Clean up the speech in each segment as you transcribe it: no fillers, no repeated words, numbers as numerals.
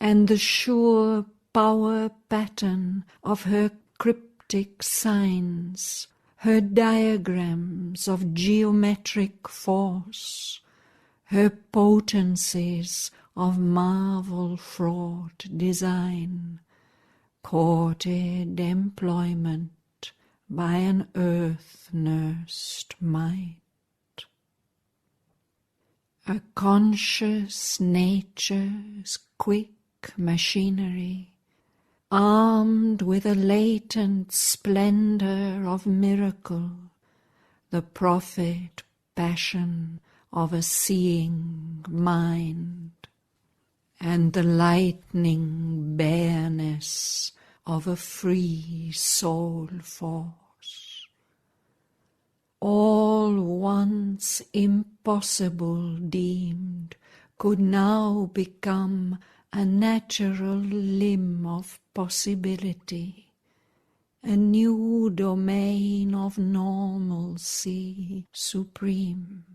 and the sure power pattern of her cryptic signs, her diagrams of geometric force, her potencies of marvel-fraught design, courted employment by an earth-nursed might. A conscious nature's quick machinery, armed with a latent splendor of miracle, the prophet passion of a seeing mind, and the lightning bareness of a free soul force. All once impossible deemed could now become a natural limb of possibility, a new domain of normalcy supreme.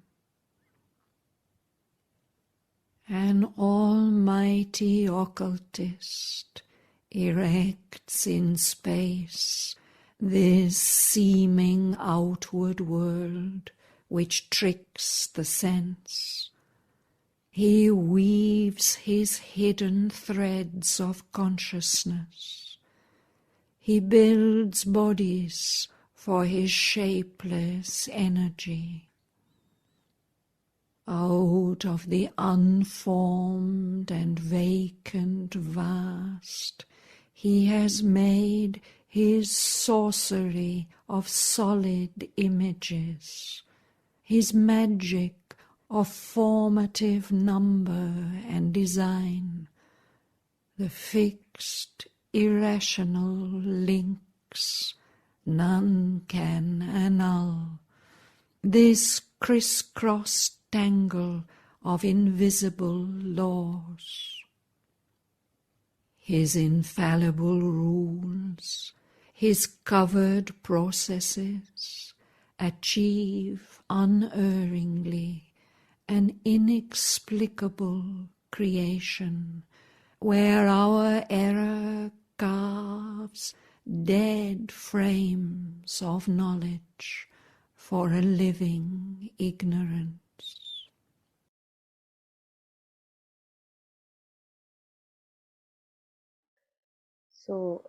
An almighty occultist erects in space this seeming outward world which tricks the sense. He weaves his hidden threads of consciousness. He builds bodies for his shapeless energy. Out of the unformed and vacant vast, he has made his sorcery of solid images, his magic of formative number and design, the fixed, irrational links none can annul, this criss-cross tangle of invisible laws. His infallible rules, his covered processes, achieve unerringly an inexplicable creation, where our error carves dead frames of knowledge for a living ignorance. So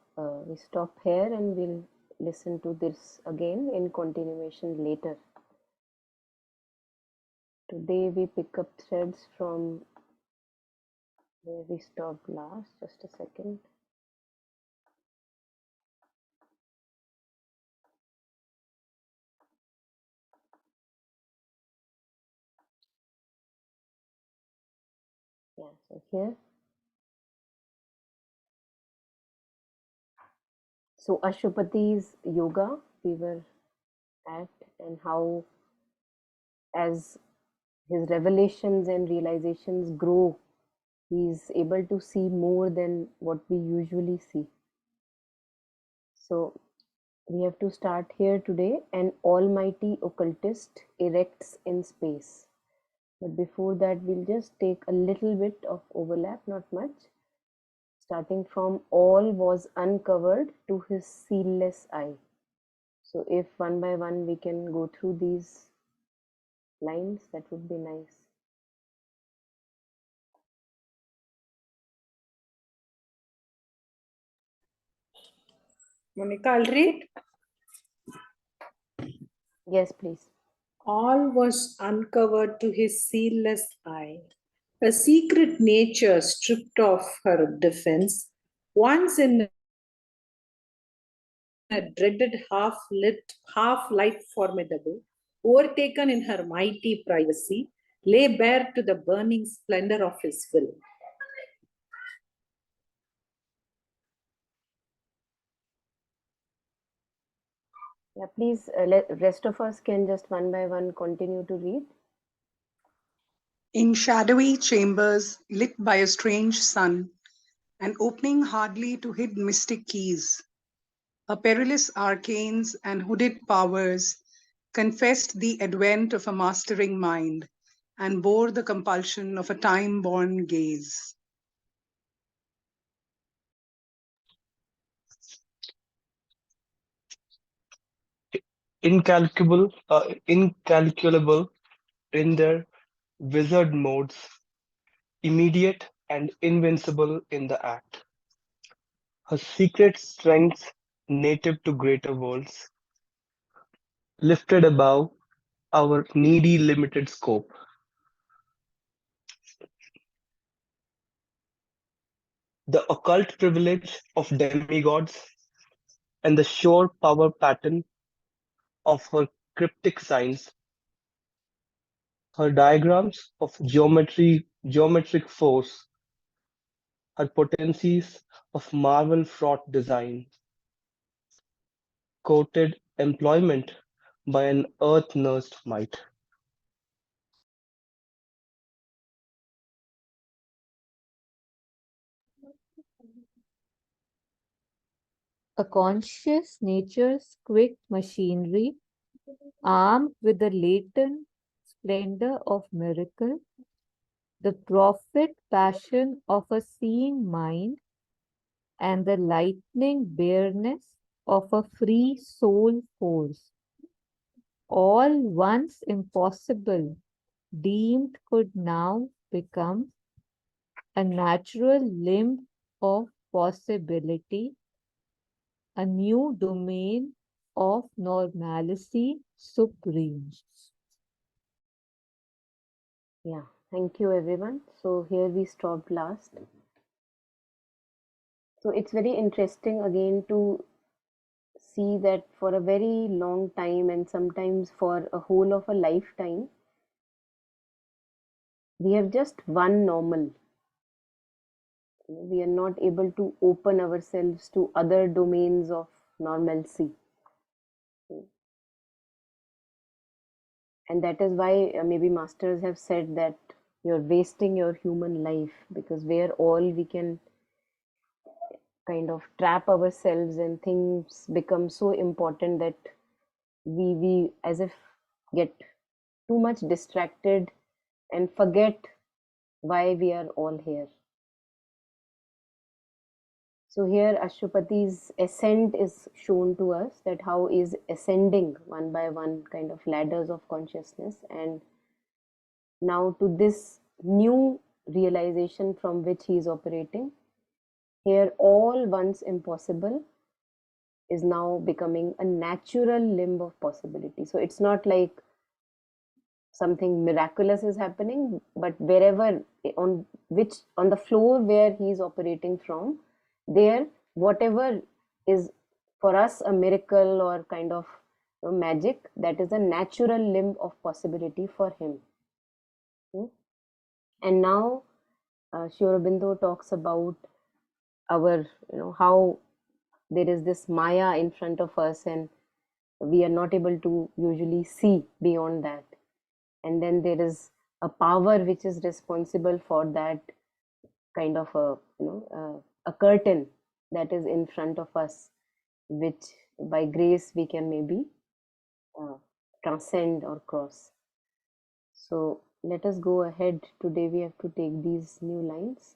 we stop here and we'll listen to this again in continuation later. Today we pick up threads from where we stopped last. Just a second. Yeah, so here. So Ashwapati's yoga we were at, and how as his revelations and realizations grow, he's able to see more than what we usually see. So we have to start here today. An almighty occultist erects in space. But before that, we'll just take a little bit of overlap, not much. Starting from all was uncovered to his seelless eye. So if one by one we can go through these lines, that would be nice. Monica, I'll read. Yes, please. All was uncovered to his seelless eye. A secret nature stripped of her defense, once in a dreaded half-light formidable, overtaken in her mighty privacy, lay bare to the burning splendor of his will. Yeah, please, rest of us can just one by one continue to read. In shadowy chambers lit by a strange sun, an opening hardly to hid mystic keys, a perilous arcanes and hooded powers confessed the advent of a mastering mind and bore the compulsion of a time-born gaze. incalculable in their wizard modes, immediate and invincible in the act. Her secret strengths, native to greater worlds, lifted above our needy limited scope. The occult privilege of demigods and the sure power pattern of her cryptic signs, her diagrams of geometric force, her potencies of marvel-fraught design, courted employment by an earth-nursed might. A conscious nature's quick machinery, armed with the latent splendor of miracle, the prophet passion of a seeing mind, and the lightning bareness of a free soul force. All once impossible deemed could now become a natural limb of possibility, a new domain of normalcy supreme. Yeah, thank you everyone. So here we stopped last. So it's very interesting again to see that for a very long time and sometimes for a whole of a lifetime, we have just one normal. We are not able to open ourselves to other domains of normalcy. And that is why maybe masters have said that you're wasting your human life, because where all we can kind of trap ourselves and things become so important that we as if get too much distracted and forget why we are all here. So here Ashwapati's ascent is shown to us, that how is ascending one by one kind of ladders of consciousness, and now to this new realization from which he is operating. Here all once impossible is now becoming a natural limb of possibility. So it's not like something miraculous is happening, but wherever on the floor where he is operating from, there whatever is for us a miracle or kind of magic, that is a natural limb of possibility for him. And now Sri Aurobindo talks about our, how there is this Maya in front of us and we are not able to usually see beyond that. And then there is a power which is responsible for that kind of a curtain that is in front of us, which by grace we can maybe transcend or cross. So let us go ahead. Today we have to take these new lines.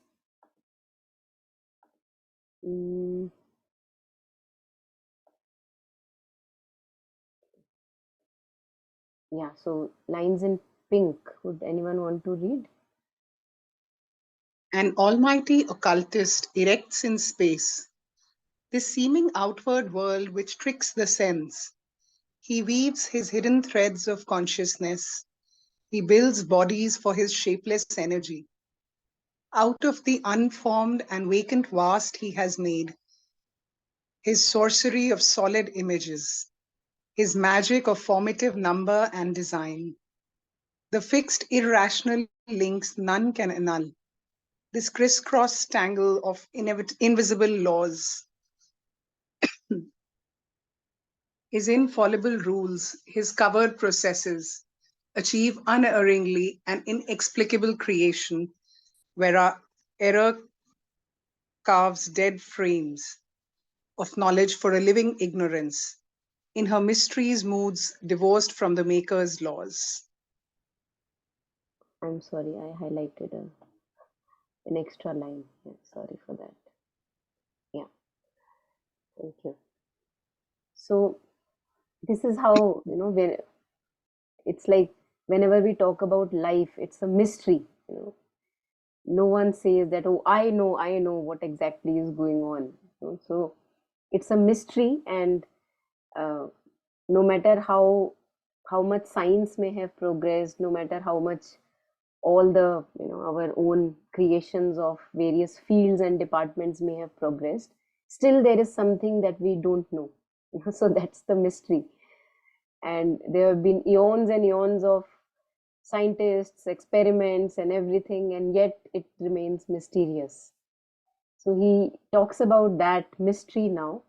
Yeah, so lines in pink. Would anyone want to read? An almighty occultist erects in space this seeming outward world which tricks the sense. He weaves his hidden threads of consciousness. He builds bodies for his shapeless energy. Out of the unformed and vacant vast he has made his sorcery of solid images, his magic of formative number and design. The fixed irrational links none can annul. This criss-cross tangle of invisible laws. His infallible rules, his covered processes, achieve unerringly an inexplicable creation where our error carves dead frames of knowledge for a living ignorance, in her mysteries moods divorced from the maker's laws. I'm sorry, I highlighted an extra line. Yeah, sorry for that. Yeah, thank you. So this is how, when it's like whenever we talk about life, it's a mystery. No one says that, oh, I know what exactly is going on. So it's a mystery, and uh, no matter how much science may have progressed, no matter how much all the our own creations of various fields and departments may have progressed, still there is something that we don't know. So that's the mystery. And there have been eons and eons of scientists, experiments, and everything, and yet it remains mysterious. So he talks about that mystery now,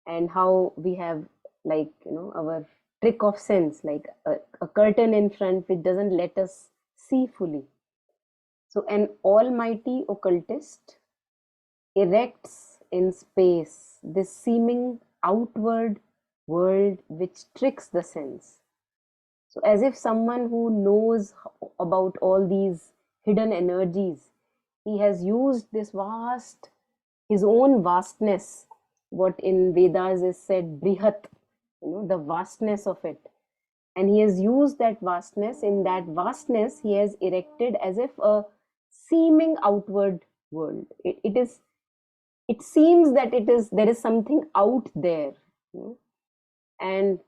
and how we have, like, our trick of sense, like a curtain in front which doesn't let us see fully. So an almighty occultist erects in space this seeming outward world which tricks the sense. So, as if someone who knows about all these hidden energies, he has used this vast, his own vastness, what in Vedas is said, brihat, the vastness of it. And he has used that vastness. In that vastness, he has erected as if a seeming outward world. It seems that there is something out there. And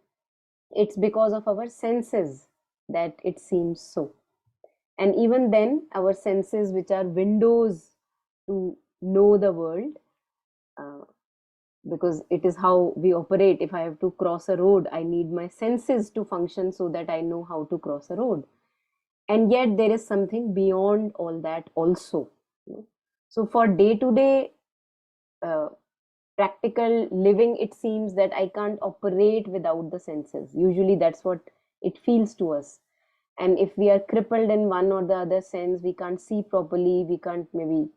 it's because of our senses that it seems so. And even then, our senses, which are windows to know the world, uh, because it is how we operate. If I have to cross a road, I need my senses to function so that I know how to cross a road. And yet there is something beyond all that also. So for day to day practical living, it seems that I can't operate without the senses. Usually that's what it feels to us. And if we are crippled in one or the other sense, we can't see properly, we can't maybe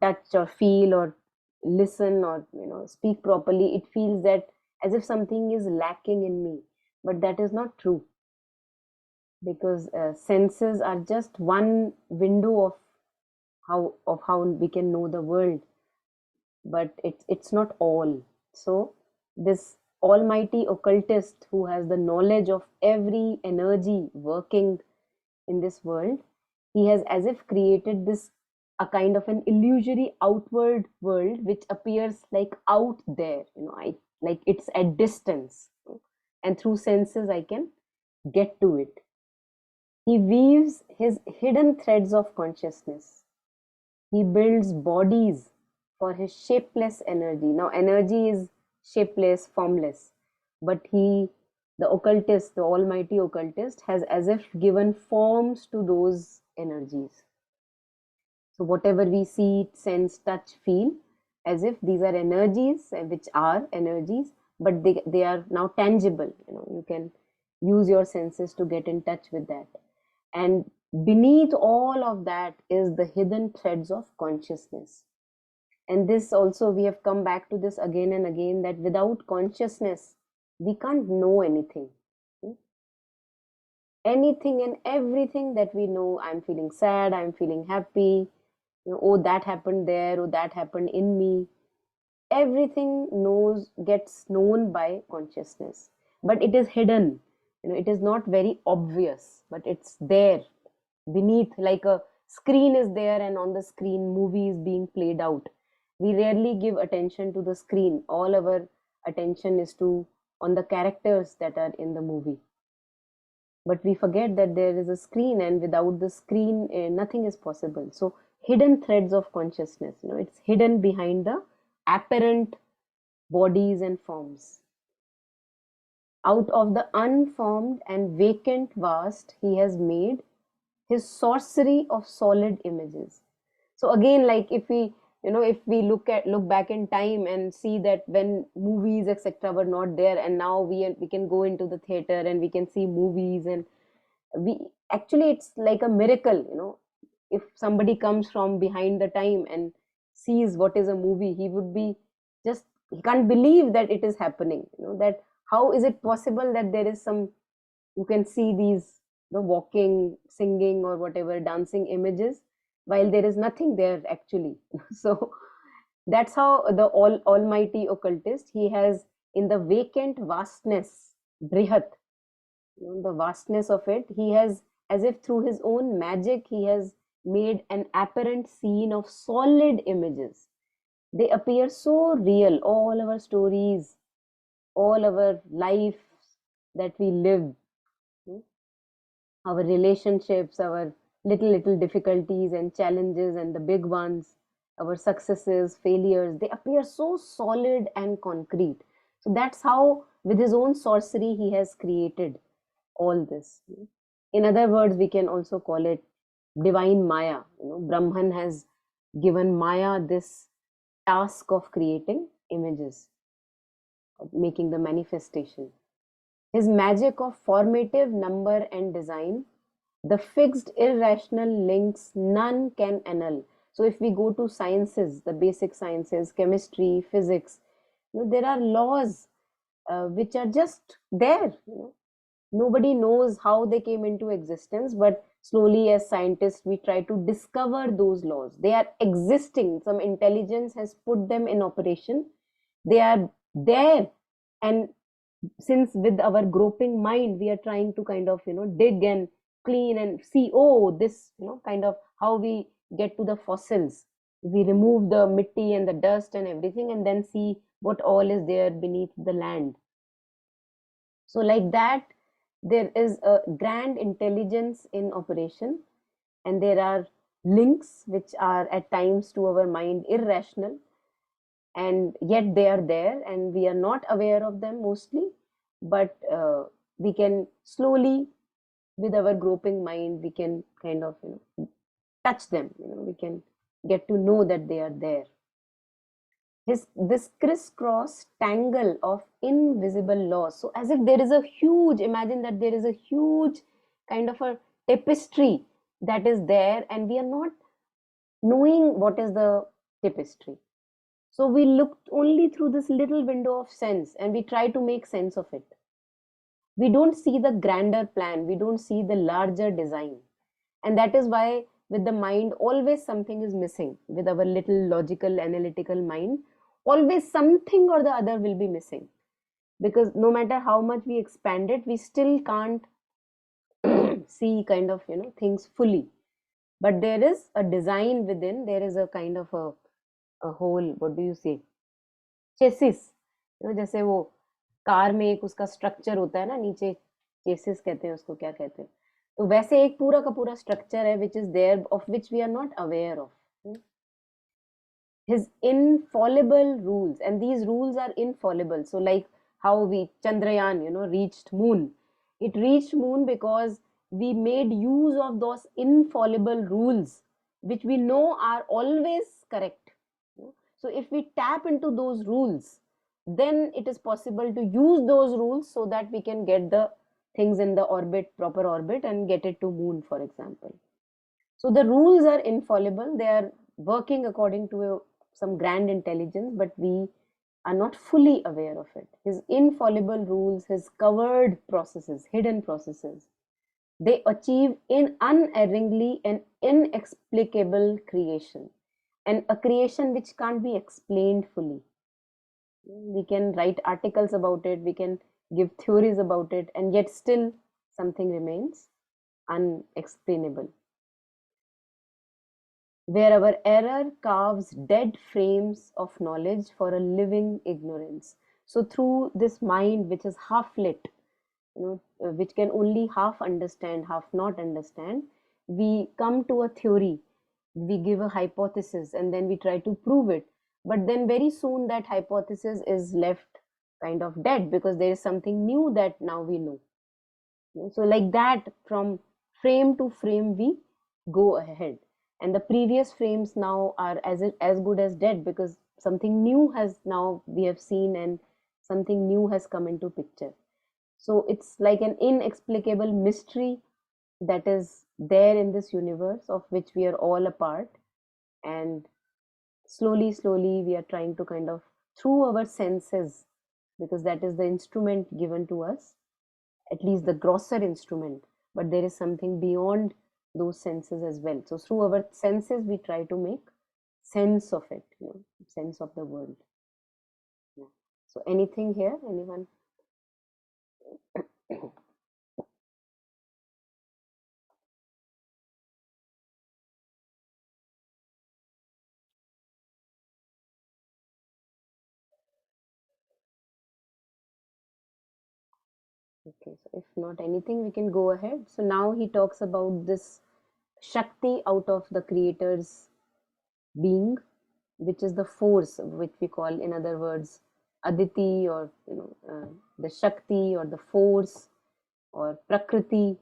touch or feel or listen or speak properly. It feels that as if something is lacking in me, but that is not true, because senses are just one window of how we can know the world, but it's not all. So this almighty occultist who has the knowledge of every energy working in this world, he has as if created this a kind of an illusory outward world which appears like out there, I like it's at distance, and through senses I can get to it. He weaves his hidden threads of consciousness. He builds bodies for his shapeless energy. Now, energy is shapeless, formless, but the occultist, the almighty occultist, has as if given forms to those energies. So, whatever we see, sense, touch, feel, as if these are energies, which are energies, but they are now tangible. You can use your senses to get in touch with that. And beneath all of that is the hidden threads of consciousness. And this also, we have come back to this again and again, that without consciousness, we can't know anything. Anything and everything that we know, I'm feeling sad, I'm feeling happy, oh, that happened there, oh, that happened in me. Everything gets known by consciousness, but it is hidden. It is not very obvious, but it's there beneath, like a screen is there, and on the screen movie is being played out. We rarely give attention to the screen. All our attention is on the characters that are in the movie, but we forget that there is a screen, and without the screen nothing is possible. So hidden threads of consciousness, it's hidden behind the apparent bodies and forms. Out of the unformed and vacant vast, he has made his sorcery of solid images. So again, like if we look back in time and see that when movies etc were not there, and now we can go into the theater and we can see movies, and we actually, it's like a miracle. If somebody comes from behind the time and sees what is a movie, he would be just, he can't believe that it is happening. That how is it possible that there is some, you can see these the walking, singing, or whatever, dancing images, while there is nothing there actually. So that's how the almighty occultist, he has in the vacant vastness, brihat, the vastness of it, he has, as if through his own magic, he has made an apparent scene of solid images. They appear so real, all our stories, all our life that we live, our relationships, our little difficulties and challenges and the big ones, our successes, failures, they appear so solid and concrete. So that's how, with his own sorcery, he has created all this. In other words, we can also call it divine Maya. Brahman has given Maya this task of creating images, of making the manifestation. His magic of formative number and design, the fixed irrational links none can annul. So if we go to sciences, the basic sciences, chemistry, physics, there are laws which are just there. Nobody knows how they came into existence, but slowly as scientists we try to discover those laws. They are existing, some intelligence has put them in operation, they are there. And since with our groping mind we are trying to kind of dig and clean and see, oh, this kind of how we get to the fossils, we remove the mitti and the dust and everything and then see what all is there beneath the land. So like that, there is a grand intelligence in operation, and there are links which are at times to our mind irrational, and yet they are there and we are not aware of them mostly, but we can slowly, with our groping mind, we can kind of touch them, we can get to know that they are there. This criss-cross tangle of invisible laws, so as if there is a huge, imagine that there is a huge kind of a tapestry that is there and we are not knowing what is the tapestry. So we look only through this little window of sense and we try to make sense of it. We don't see the grander plan, we don't see the larger design. And that is why with the mind always something is missing. With our little logical analytical mind, always something or the other will be missing, because no matter how much we expand it, we still can't see kind of things fully. But there is a design within, there is a kind of a whole, what do you say, chassis, जैसे वो car में एक उसका structure होता है ना, नीचे chassis कहते हैं उसको, क्या कहते हैं, तो वैसे एक पूरा का पूरा स्ट्रक्चर है which is there, of which we are not aware of. His infallible rules, and these rules are infallible. So like how we Chandrayaan reached moon, it reached moon because we made use of those infallible rules which we know are always correct. So if we tap into those rules, then it is possible to use those rules so that we can get the things in the orbit, proper orbit, and get it to moon, for example. So the rules are infallible, they are working according to some grand intelligence, but we are not fully aware of it. His infallible rules, his covered processes, hidden processes, they achieve in unerringly an inexplicable creation, and a creation which can't be explained fully. We can write articles about it, we can give theories about it, and yet still something remains unexplainable. Where our error carves dead frames of knowledge for a living ignorance. So through this mind which is half lit, which can only half understand, half not understand, we come to a theory, we give a hypothesis, and then we try to prove it. But then very soon that hypothesis is left kind of dead because there is something new that now we know. So like that, from frame to frame we go ahead, and the previous frames now are as good as dead, because something new has now we have seen and something new has come into picture. So it's like an inexplicable mystery that is there in this universe of which we are all a part, and slowly we are trying to kind of, through our senses, because that is the instrument given to us, at least the grosser instrument, but there is something beyond those senses as well. So through our senses we try to make sense of it, sense of the world. So anything here, anyone? Okay, so if not anything, we can go ahead. So now he talks about this Shakti out of the creator's being, which is the force, which we call, in other words, Aditi, or the Shakti or the force or Prakriti,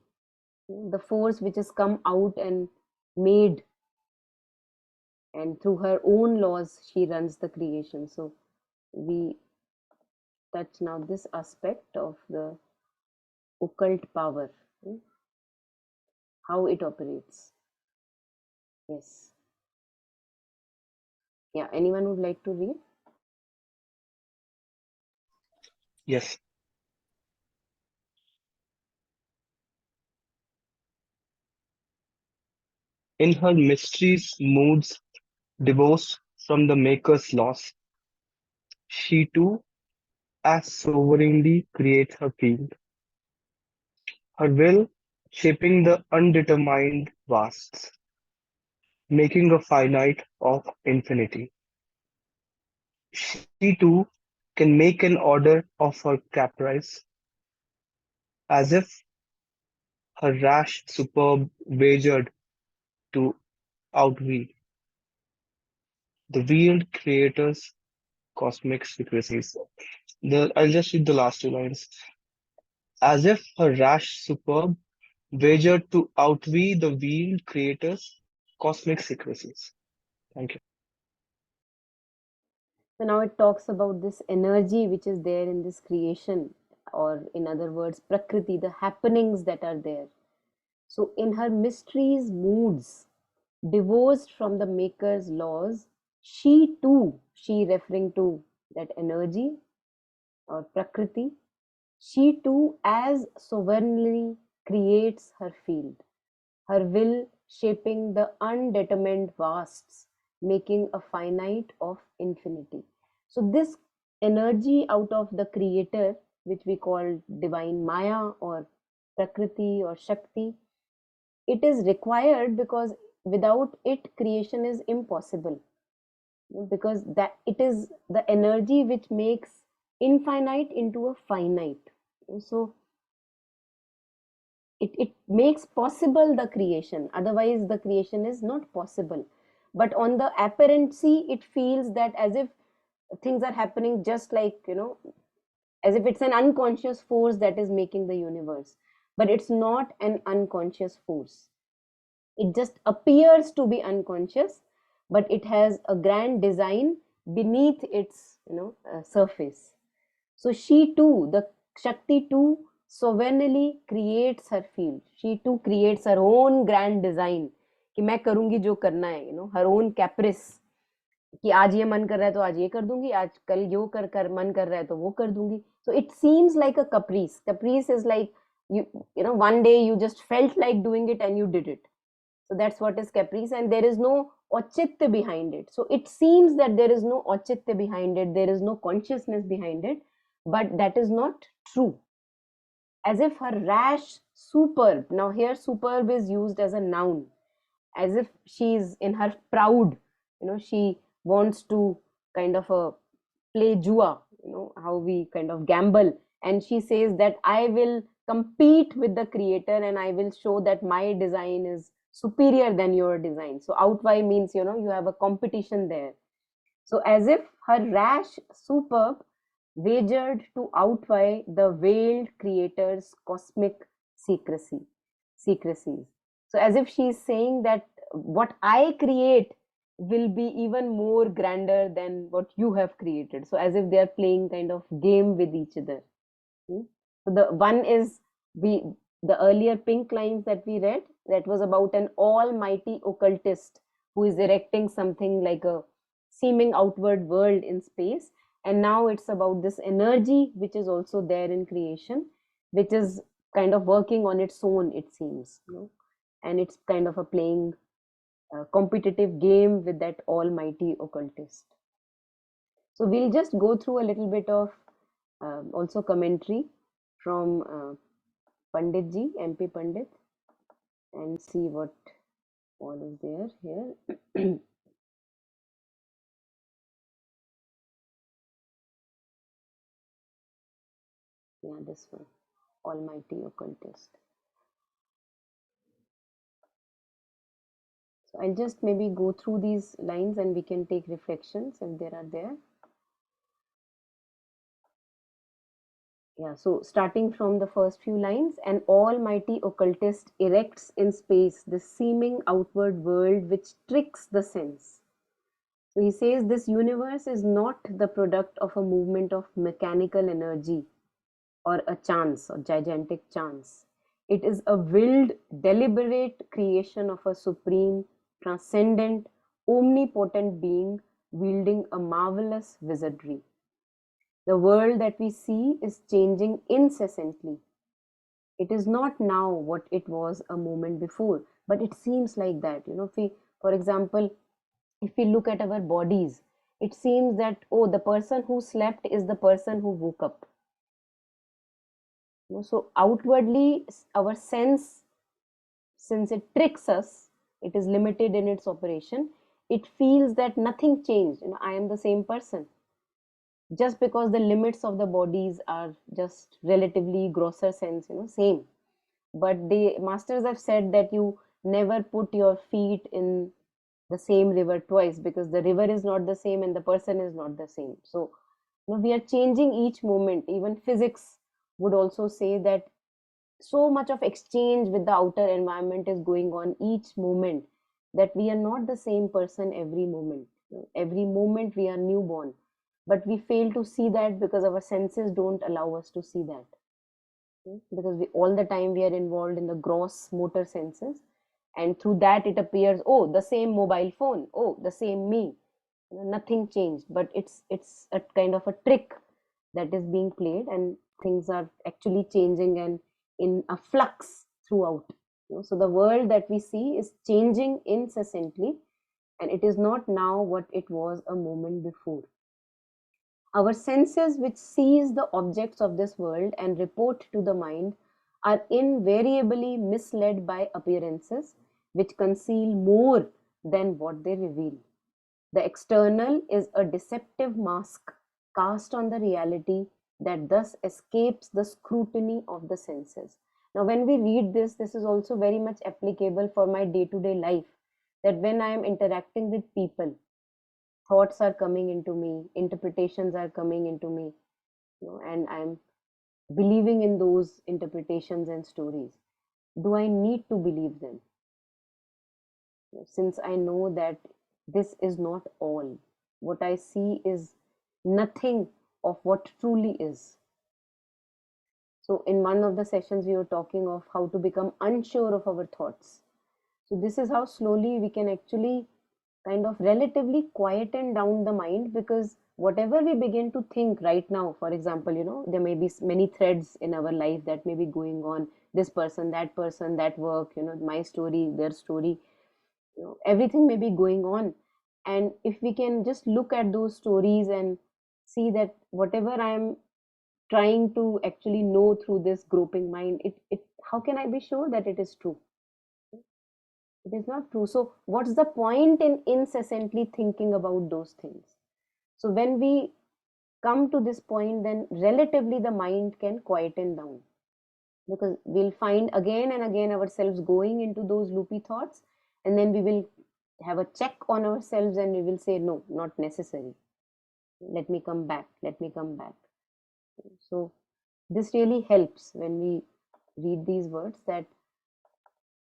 the force which has come out and made, and through her own laws she runs the creation. So we touch now this aspect of the occult power, how it operates. Yes. Yeah, anyone would like to read? Yes. In her mysteries, moods, divorced from the Maker's laws, she too as sovereignly creates her field, her will shaping the undetermined vasts, making a finite of infinity. She too can make an order of her caprice, as if her rash superb wagered to outweigh the wheeled creator's cosmic secrecies. I'll just read the last two lines. As if her rash superb wagered to outweigh the wheeled creator's cosmic secrecies. Thank you. So now it talks about this energy which is there in this creation, or in other words, Prakriti, the happenings that are there. So in her mysteries, moods, divorced from the Maker's laws, she too, she referring to that energy or Prakriti, she too as sovereignly creates her field, her will shaping the undetermined vasts, making a finite of infinity. So this energy out of the creator, which we call divine Maya or Prakriti or Shakti, it is required because without it creation is impossible, because that it is the energy which makes infinite into a finite. So it makes possible the creation, otherwise the creation is not possible. But on the apparency it feels that as if things are happening just like, as if it's an unconscious force that is making the universe, but it's not an unconscious force. It just appears to be unconscious, but it has a grand design beneath its surface. So she too, the Shakti too, sovereignly creates her field. She too creates her own grand design कि मैं करूंगी जो करना है, her own caprice, कि आज ये मन कर रहा है तो आज ये कर दूंगी, आज कल यो कर मन कर रहा है तो वो कर दूंगी. So it seems like a caprice. Caprice is like one day you just felt like doing it and you did it. So that's what is caprice, and there is no auchitya behind it. So it seems that there is no auchitya behind it, there is no consciousness behind it, but that is not true. As if her rash superb, now here superb is used as a noun, as if she is in her proud, she wants to kind of play jua, how we kind of gamble, and she says that I will compete with the creator and I will show that my design is superior than your design. So outvie means, you have a competition there. So as if her rash superb wagered to outweigh the veiled creator's cosmic secrecies. So as if she is saying that what I create will be even more grander than what you have created. So as if they are playing kind of game with each other. So the one is the earlier pink lines that we read, that was about an almighty occultist who is erecting something like a seeming outward world in space. And now it's about this energy which is also there in creation, which is kind of working on its own, it seems, and it's kind of a playing competitive game with that almighty occultist. So we'll just go through a little bit of also commentary from Pandit ji, MP Pandit, and see what all is there here. Yeah, this one, Almighty Occultist. So I'll just maybe go through these lines and we can take reflections if there are there. Yeah, so starting from the first few lines, an almighty occultist erects in space the seeming outward world which tricks the sense. So he says this universe is not the product of a movement of mechanical energy or a chance or gigantic chance. It is a willed, deliberate creation of a supreme, transcendent, omnipotent being wielding a marvelous wizardry. The world that we see is changing incessantly. It is not now what it was a moment before, but it seems like that. If we, for example, if we look at our bodies, it seems that, oh, the person who slept is the person who woke up. So outwardly, our sense, since it tricks us, it is limited in its operation. It feels that nothing changed. I am the same person. Just because the limits of the bodies are just relatively grosser sense, same. But the masters have said that you never put your feet in the same river twice, because the river is not the same and the person is not the same. So we are changing each moment. Even physics would also say that so much of exchange with the outer environment is going on each moment, that we are not the same person every moment. Every moment we are newborn, but we fail to see that because our senses don't allow us to see that. Because all the time we are involved in the gross motor senses, and through that it appears, oh, the same mobile phone, oh, the same me, nothing changed. But it's a kind of a trick that is being played, and things are actually changing and in a flux throughout. So the world that we see is changing incessantly, and it is not now what it was a moment before. Our senses, which sees the objects of this world and report to the mind, are invariably misled by appearances which conceal more than what they reveal. The external is a deceptive mask cast on the reality that thus escapes the scrutiny of the senses. Now, when we read this, this is also very much applicable for my day-to-day life, that when I am interacting with people, thoughts are coming into me, interpretations are coming into me, and I'm believing in those interpretations and stories. Do I need to believe them? Since I know that this is not all, what I see is nothing of what truly is. So in one of the sessions we were talking of how to become unsure of our thoughts. So this is how slowly we can actually kind of relatively quieten down the mind, because whatever we begin to think right now, for example, there may be many threads in our life that may be going on, this person, that work, my story, their story, everything may be going on. And if we can just look at those stories and see that whatever I am trying to actually know through this groping mind, it how can I be sure that it is true? It is not true. So what's the point in incessantly thinking about those things? So when we come to this point, then relatively the mind can quieten down, because we'll find again and again ourselves going into those loopy thoughts, and then we will have a check on ourselves and we will say, no, not necessary. Let me come back. Let me come back. So this really helps when we read these words, that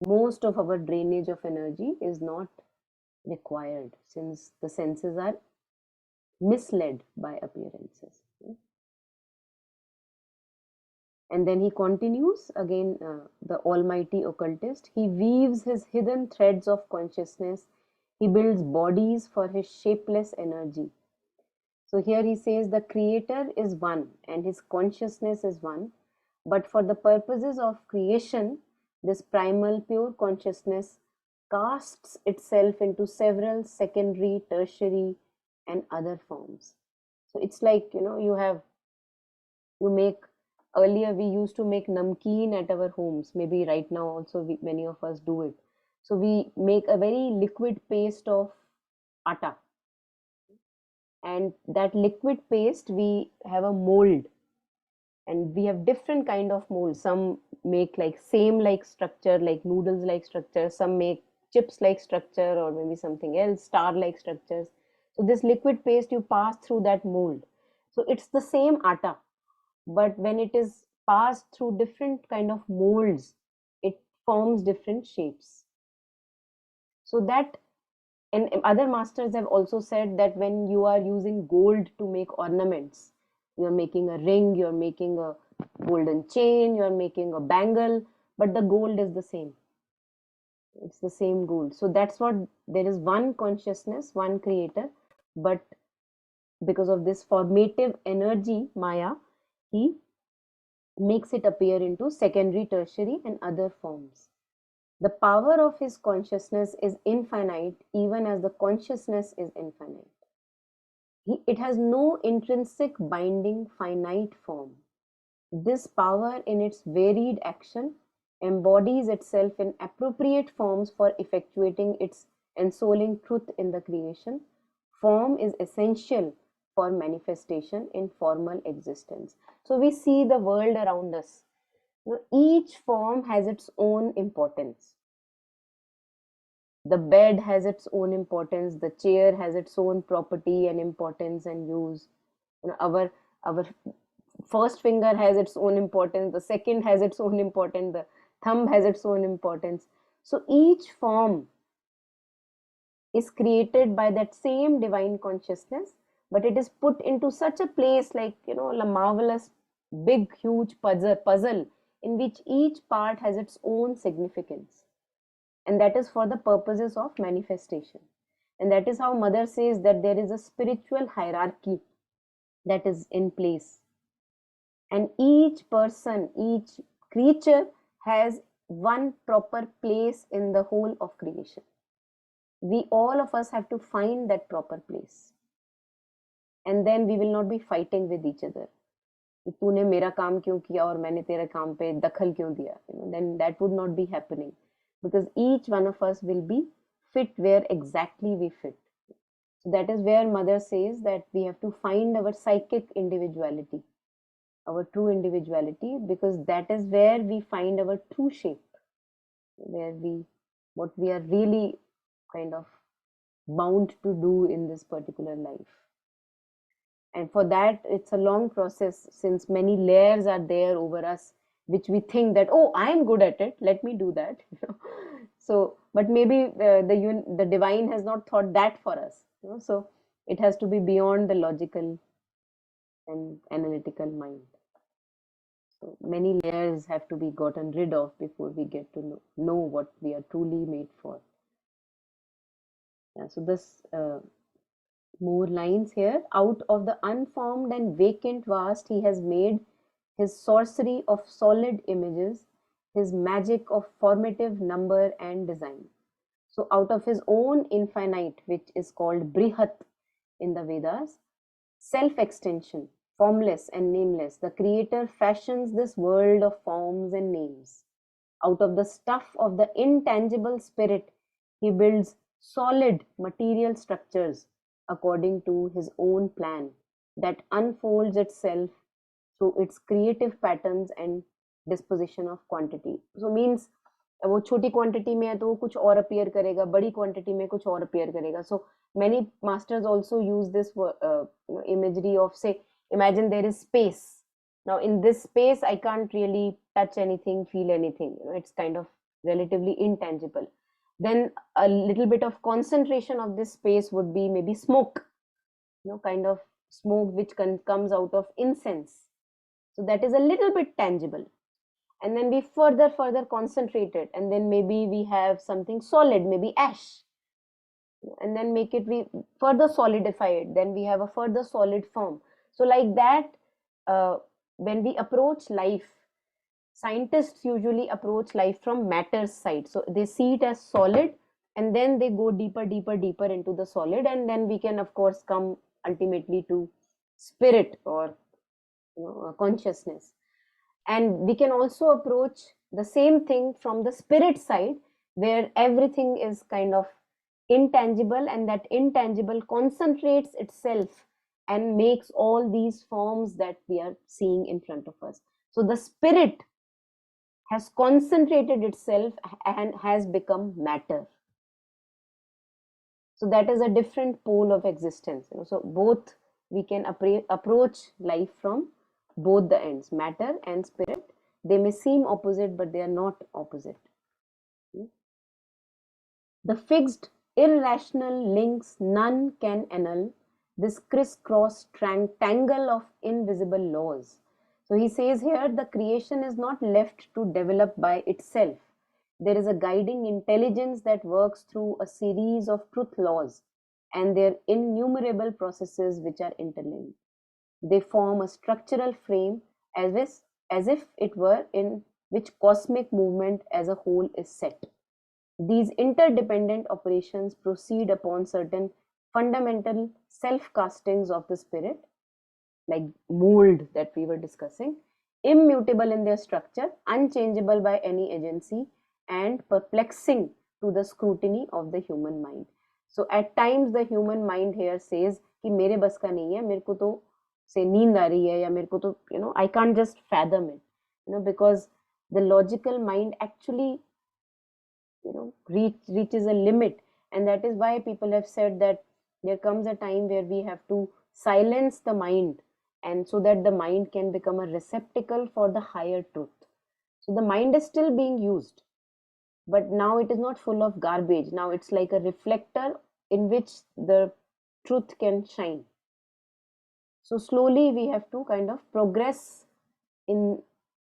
most of our drainage of energy is not required, since the senses are misled by appearances. And then he continues again, the almighty occultist. He weaves his hidden threads of consciousness. He builds bodies for his shapeless energy. So here he says the creator is one and his consciousness is one. But for the purposes of creation, this primal pure consciousness casts itself into several secondary, tertiary, and other forms. So it's like, earlier we used to make namkeen at our homes. Maybe right now also many of us do it. So we make a very liquid paste of atta, and that liquid paste, we have a mold, and we have different kind of molds. Some make like same like structure, like noodles like structure. Some make chips like structure, or maybe something else, star like structures. So this liquid paste, you pass through that mold. So it's the same atta, but when it is passed through different kind of molds, it forms different shapes. So that, and other masters have also said that when you are using gold to make ornaments, you are making a ring, you are making a golden chain, you are making a bangle, but the gold is the same. It's the same gold. So that's what, there is one consciousness, one creator, but because of this formative energy, Maya, he makes it appear into secondary, tertiary, and other forms. The power of his consciousness is infinite, even as the consciousness is infinite. It has no intrinsic binding finite form. This power, in its varied action, embodies itself in appropriate forms for effectuating its ensouling truth in the creation. Form is essential for manifestation in formal existence. So we see the world around us. Each form has its own importance. The bed has its own importance, the chair has its own property and importance and use. Our first finger has its own importance, the second has its own importance, the thumb has its own importance. So each form is created by that same divine consciousness, but it is put into such a place, like, a marvelous big huge puzzle in which each part has its own significance, and that is for the purposes of manifestation. And that is how Mother says that there is a spiritual hierarchy that is in place, and each person, each creature has one proper place in the whole of creation. We, all of us, have to find that proper place, and then we will not be fighting with each other. तूने मेरा काम क्यों किया और मैंने तेरे काम पे दखल क्यों दिया? Then that would not be happening, because each one of us will be fit where exactly we fit. So that is where Mother says that we have to find our psychic individuality, our true individuality, because that is where we find our true shape, where what we are really kind of bound to do in this particular life. And for that, it's a long process, since many layers are there over us, which we think that, oh, I'm good at it, let me do that. So, but maybe the divine has not thought that for us. So it has to be beyond the logical and analytical mind. So many layers have to be gotten rid of before we get to know what we are truly made for. Yeah, so this more lines here. Out of the unformed and vacant vast, he has made his sorcery of solid images, his magic of formative number and design. So out of his own infinite, which is called Brihat in the Vedas, self-extension, formless and nameless, the creator fashions this world of forms and names. Out of the stuff of the intangible spirit, he builds solid material structures according to his own plan that unfolds itself through its creative patterns and disposition of quantity. So means वो छोटी quantity में है तो वो कुछ और appear करेगा, बड़ी क्वांटिटी में कुछ और अपीयर करेगा. So many masters also use this imagery of, say, imagine there is space. Now in this space I can't really touch anything, feel anything. It's kind of relatively intangible. Then a little bit of concentration of this space would be maybe smoke, kind of smoke which comes out of incense. So that is a little bit tangible. And then we further concentrate it, and then maybe we have something solid, maybe ash, and then we further solidify it, then we have a further solid form. So like that, when we approach life, scientists usually approach life from matter's side. So they see it as solid, and then they go deeper into the solid, and then we can of course come ultimately to spirit or consciousness. And we can also approach the same thing from the spirit side, where everything is kind of intangible, and that intangible concentrates itself and makes all these forms that we are seeing in front of us. So the spirit has concentrated itself and has become matter. So that is a different pole of existence. So both, we can approach life from both the ends, matter and spirit. They may seem opposite, but they are not opposite. The fixed, irrational links none can annul, this criss-cross tangle of invisible laws. So he says here, the creation is not left to develop by itself. There is a guiding intelligence that works through a series of truth laws and their innumerable processes which are interlinked. They form a structural frame as if it were in which cosmic movement as a whole is set. These interdependent operations proceed upon certain fundamental self-castings of the spirit, like mold that we were discussing, immutable in their structure, unchangeable by any agency, and perplexing to the scrutiny of the human mind. So at times the human mind here says कि मेरे बस का नहीं है, मेरे को तो से नींद आ रही है, या मेरे को तो I can't just fathom it, because the logical mind actually reaches a limit. And that is why people have said that there comes a time where we have to silence the mind, and so that the mind can become a receptacle for the higher truth. So the mind is still being used, but now it is not full of garbage. Now it's like a reflector in which the truth can shine. So slowly we have to kind of progress in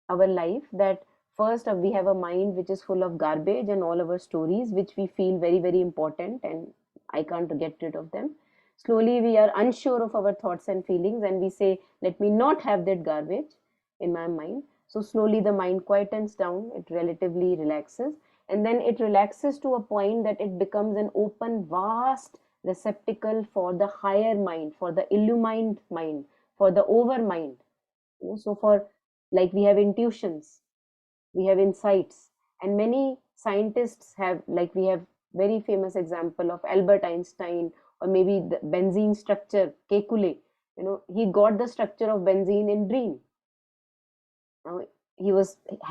our life, that first we have a mind which is full of garbage and all our stories which we feel very, very important, and I can't get rid of them. Slowly we are unsure of our thoughts and feelings, and we say, let me not have that garbage in my mind. So slowly the mind quietens down, it relatively relaxes, and then it relaxes to a point that it becomes an open, vast receptacle for the higher mind, for the illumined mind, for the over mind. So for, like, we have intuitions, we have insights, and many scientists have, like we have very famous example of Albert Einstein, or maybe the benzene structure, Kekulé. He got the structure of benzene in dream. Now he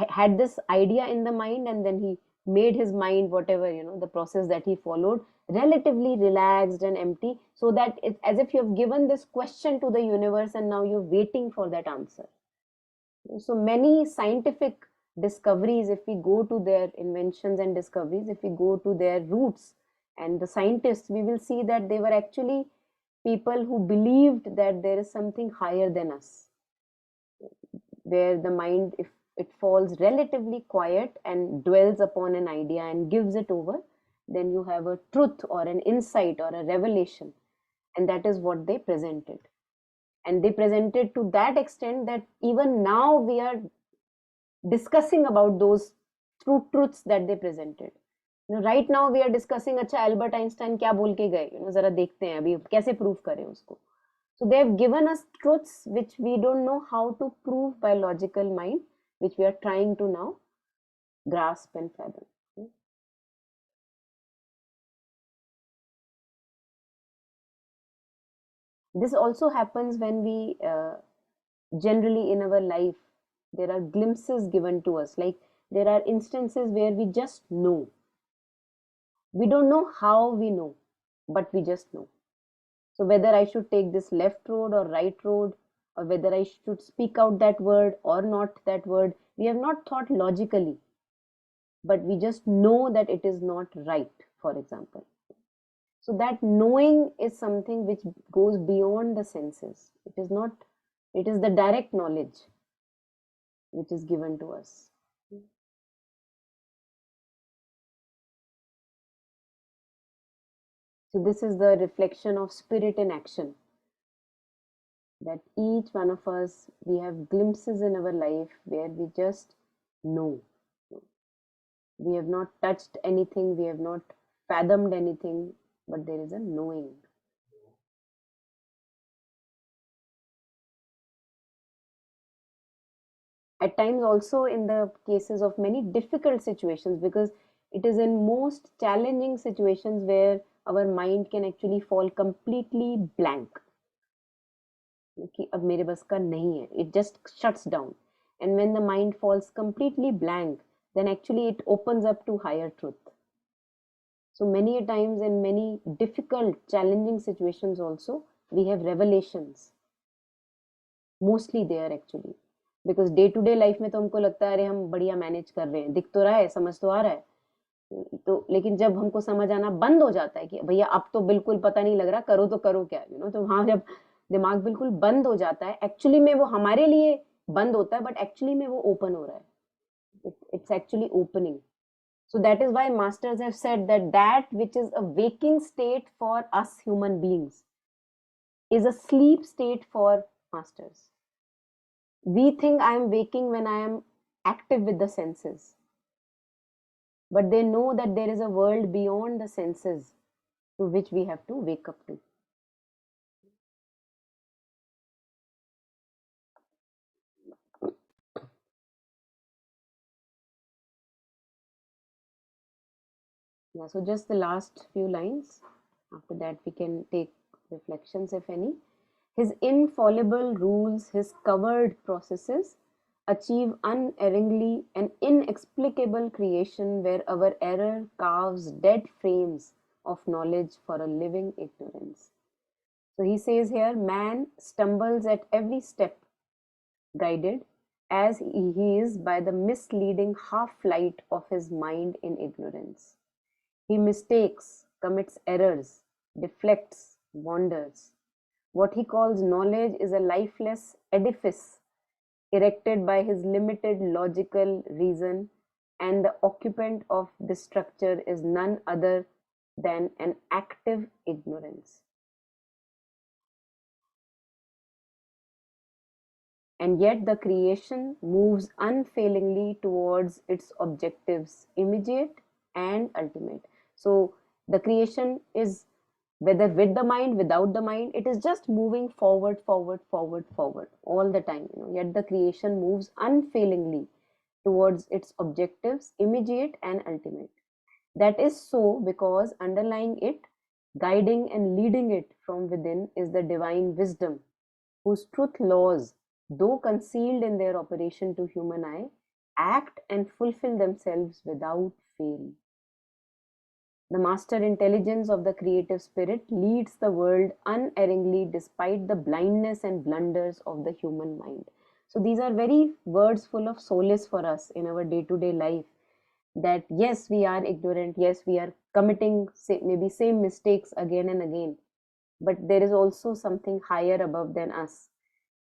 had this idea in the mind, and then he made his mind, whatever, the process that he followed, relatively relaxed and empty, so that it's as if you have given this question to the universe and now you're waiting for that answer. So many scientific discoveries, if we go to their inventions and discoveries, if we go to their roots and the scientists, we will see that they were actually people who believed that there is something higher than us, where the mind, if it falls relatively quiet and dwells upon an idea and gives it over, then you have a truth or an insight or a revelation. And that is what they presented. And they presented to that extent that even now we are discussing about those truths that they presented. Right now we are discussing, अच्छा Albert Einstein क्या बोल के गए, जरा देखते हैं अभी कैसे प्रूव करें उसको. So they have given us truths which we don't know how to prove by logical mind, which we are trying to now grasp and fathom. This also happens when we generally in our life, there are glimpses given to us, like there are instances where we just know. We don't know how we know, but we just know. So whether I should take this left road or right road, or whether I should speak out that word or not that word, we have not thought logically, but we just know that it is not right, for example. So that knowing is something which goes beyond the senses. It is not, it is the direct knowledge which is given to us. So this is the reflection of spirit in action, that each one of us, we have glimpses in our life where we just know. We have not touched anything, we have not fathomed anything, but there is a knowing. At times also in the cases of many difficult situations, because it is in most challenging situations where our mind can actually fall completely blank कि अब मेरे बस का नहीं है, it just shuts down. And when the mind falls completely blank, then actually it opens up to higher truth. So many a times in many difficult challenging situations also we have revelations, mostly there actually, because day to day life में तो हमको लगता है अरे हम बढ़िया manage कर रहे हैं, दिख तो रहा है, समझ तो आ रहा है, तो लेकिन जब हमको समझ आना बंद हो जाता है कि भैया अब तो बिल्कुल पता नहीं लग रहा, करो तो करो क्या, तो वहां जब दिमाग बिल्कुल बंद हो जाता है, एक्चुअली में वो हमारे लिए बंद होता है, बट एक्चुअली में वो ओपन हो रहा है, it's actually opening. So that is why masters have said that that which is a waking state for us human beings is a sleep state for masters. We think I am waking when I am active with the senses, but they know that there is a world beyond the senses to which we have to wake up to. Yeah, so just the last few lines. After that, we can take reflections, if any. His infallible rules, his covered processes achieve unerringly an inexplicable creation where our error carves dead frames of knowledge for a living ignorance. So he says here, man stumbles at every step, guided as he is by the misleading half-light of his mind in ignorance. He mistakes, commits errors, deflects, wanders. What he calls knowledge is a lifeless edifice erected by his limited logical reason, and the occupant of this structure is none other than an active ignorance. And yet the creation moves unfailingly towards its objectives, immediate and ultimate. So the creation is, whether with the mind, without the mind, it is just moving forward, forward, forward, forward all the time. Yet the creation moves unfailingly towards its objectives, immediate and ultimate. That is so because underlying it, guiding and leading it from within, is the divine wisdom, whose truth laws, though concealed in their operation to human eye, act and fulfill themselves without fail. The master intelligence of the creative spirit leads the world unerringly despite the blindness and blunders of the human mind. So these are very words full of solace for us in our day-to-day life, that yes, we are ignorant, yes, we are committing maybe same mistakes again and again, but there is also something higher above than us,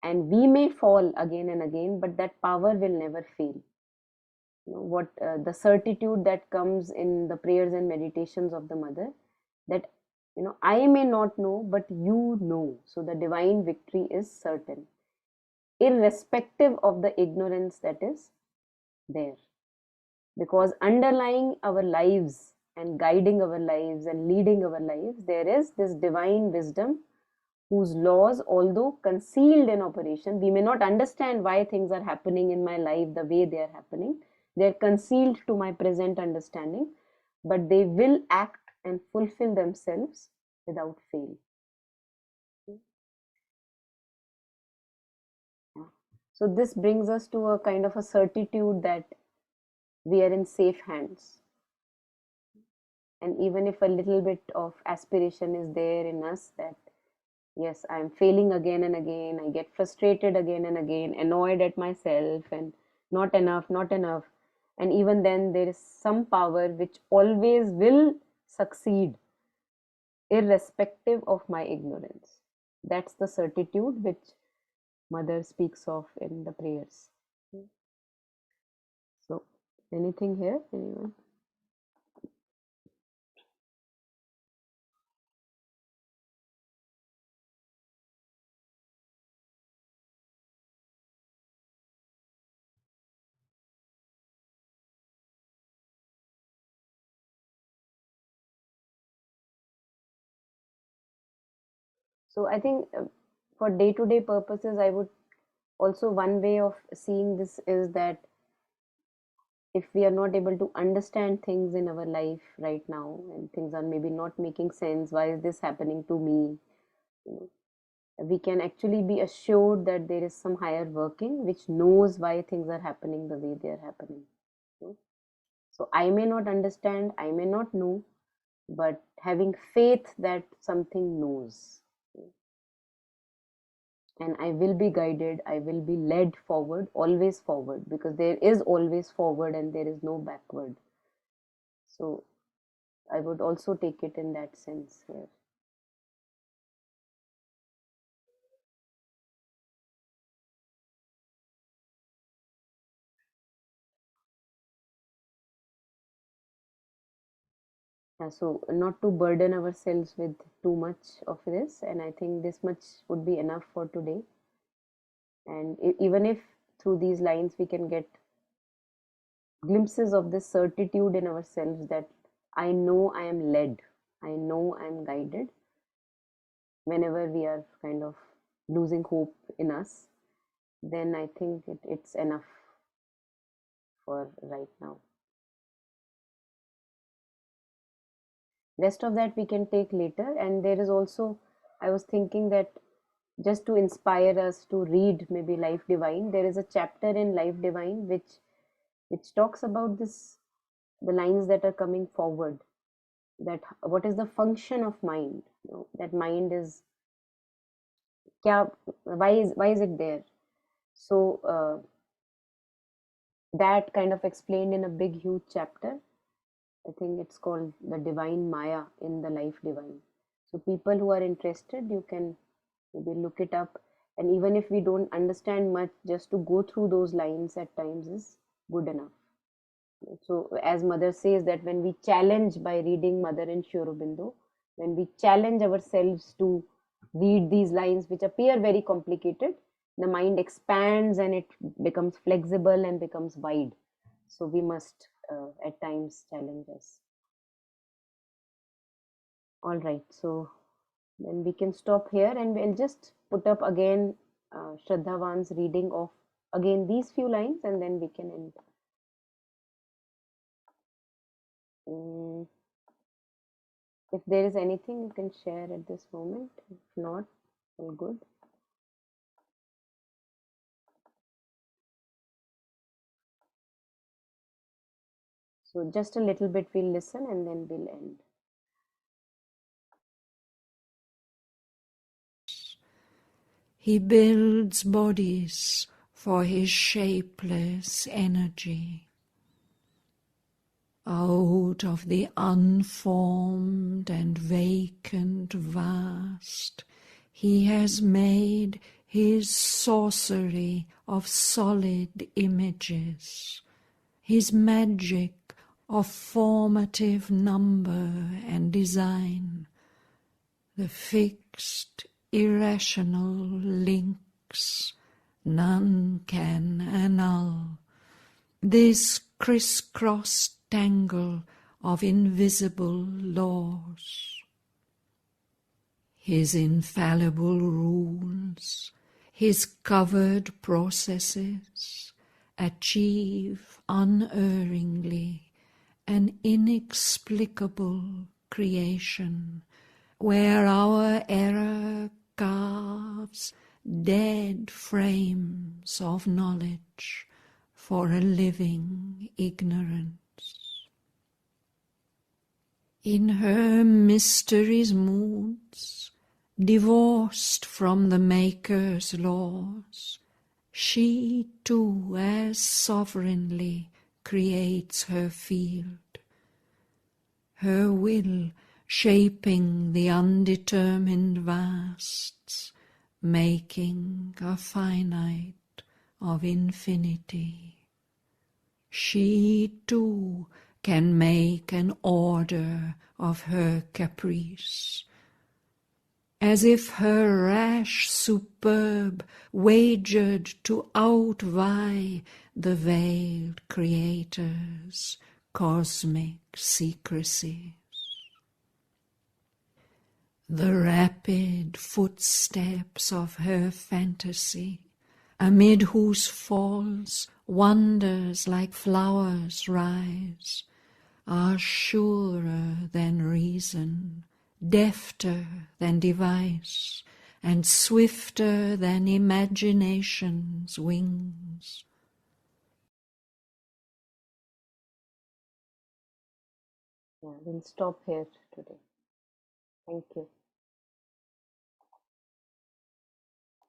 and we may fall again and again, but that power will never fail. What the certitude that comes in the prayers and meditations of the mother, that I may not know, but you know, so the divine victory is certain, irrespective of the ignorance that is there, because underlying our lives and guiding our lives and leading our lives, there is this divine wisdom whose laws, although concealed in operation, we may not understand why things are happening in my life the way they are happening. They are concealed to my present understanding, but they will act and fulfill themselves without fail. So this brings us to a kind of a certitude that we are in safe hands. And even if a little bit of aspiration is there in us that yes, I am failing again and again, I get frustrated again and again, annoyed at myself, and not enough, not enough. And even then, there is some power which always will succeed, irrespective of my ignorance. That's the certitude which Mother speaks of in the prayers. So, anything here? Anyone? So I think for day-to-day purposes, I would Also, one way of seeing this is that if we are not able to understand things in our life right now, and things are maybe not making sense, why is this happening to me? You know, we can actually be assured that there is some higher working which knows why things are happening the way they are happening. You know? So I may not understand, I may not know, but having faith that something knows. And I will be guided, I will be led forward, always forward, because there is always forward and there is no backward. So I would also take it in that sense here. So not to burden ourselves with too much of this, and I think this much would be enough for today. And even if through these lines we can get glimpses of this certitude in ourselves that I know I am led, I know I am guided, whenever we are kind of losing hope in us, then I think it's enough for right now. Rest of that we can take later. And there is also, I was thinking that just to inspire us to read maybe Life Divine, there is a chapter in Life Divine which talks about this, the lines that are coming forward, that what is the function of mind, you know, that mind is why is it there. So that kind of explained in a big huge chapter. I think it's called The Divine Maya in the Life Divine. So people who are interested, you can maybe look it up. And even if we don't understand much, just to go through those lines at times is good enough. So as Mother says that when we challenge by reading Mother in Sri Aurobindo, when we challenge ourselves to read these lines which appear very complicated, the mind expands and it becomes flexible and becomes wide. So we must at times challenge us. All right, so then we can stop here and we'll just put up again Shraddhavan's reading of again these few lines and then we can end. If there is anything you can share at this moment, if not, all good. So just a little bit we'll listen and then we'll end. He builds bodies for his shapeless energy. Out of the unformed and vacant vast, he has made his sorcery of solid images, his magic of formative number and design, the fixed, irrational links none can annul, this criss-cross tangle of invisible laws. His infallible rules, his covered processes, achieve unerringly an inexplicable creation, where our error carves dead frames of knowledge for a living ignorance. In her mysteries moods, divorced from the Maker's laws, she too as sovereignly creates her field, her will shaping the undetermined vasts, making a finite of infinity. She too can make an order of her caprice, as if her rash superb wagered to outvie the veiled Creator's cosmic secrecies. The rapid footsteps of her fantasy amid whose falls wonders like flowers rise, are surer than reason, defter than device, and swifter than imagination's wings. Yeah, we'll stop here today. Thank you.